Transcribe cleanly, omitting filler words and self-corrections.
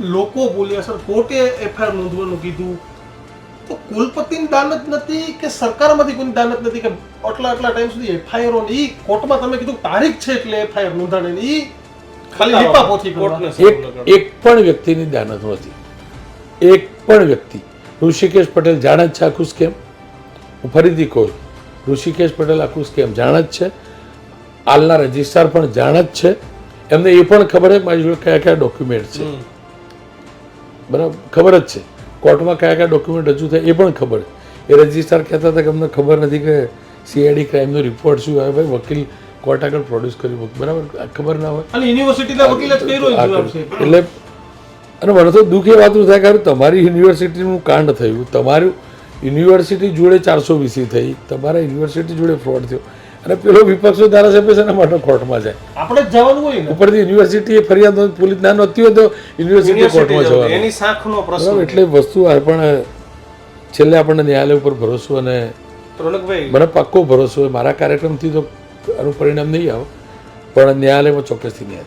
લોકો બોલ્યા સર, કોર્ટે એફઆઈઆર નોંધવાનું કીધું, તો કુલપતિની દાનત નથી કે સરકારમાંથી કોઈ દાનત નથી કે આટલા ટાઈમ સુધી એફઆઈઆર ઈ કોર્ટમાં તમે કીધું તારીખ છે એટલે એફઆઈઆર નોંધાણી ઈ ખાલી લીપાપોથી કોર્ટને એક પણ વ્યક્તિની દાનત નથી. એક પણ વ્યક્તિ. ઋષિકેશ પટેલ જાણે જ છે આખું સ્કેમ. હું ફરીથી કહું, ઋષિકેશ પટેલ આખું સ્કેમ જાણે જ છે. હાલના રજિસ્ટ્રાર પણ જાણે જ છે. એમને એ પણ ખબર છે મારી જોડે કયા કયા ડોક્યુમેન્ટ છે, બરાબર ખબર જ છે. કોર્ટમાં કયા કયા ડોક્યુમેન્ટ રજૂ થાય એ પણ ખબર. એ રજિસ્ટ્રાર કહેતા હતા કે અમને ખબર નથી કે સીઆઈડી ક્રાઇમનો રિપોર્ટ શું આવે. ભાઈ વકીલ કોર્ટ આગળ પ્રોડ્યુસ કર્યું, બરાબર ખબર ના હોય. અને યુનિવર્સિટીના વકીલે જ કર્યો જવાબ છે. એટલે અને મને તો દુઃખ એ વાતનું થાય કે તમારી યુનિવર્સિટીનું કાંડ થયું, તમારું યુનિવર્સિટી જોડે 420 થઈ, તમારા યુનિવર્સિટી જોડે ફ્રોડ થયો, અને પેલો વિપક્ષનો ધારાસભ્ય છે એના માટે કોર્ટમાં જાય. આપણે જ જવાનું હોય ને. ઉપરથી યુનિવર્સિટીએ ફરિયાદ પોલીસ ના નહોતી હોય તો યુનિવર્સિટી કોર્ટમાં જવાનું. એની શાખનો પ્રશ્ન. એટલે વસ્તુ આ પણ છેલ્લે આપણને ન્યાયાલય ઉપર ભરોસો, અને રોનકભાઈ મને પાક્કો ભરોસો હોય મારા કાર્યક્રમથી તો આનું પરિણામ નહીં આવે, પણ ન્યાયાલયમાં ચોક્કસથી ન્યાય થશે.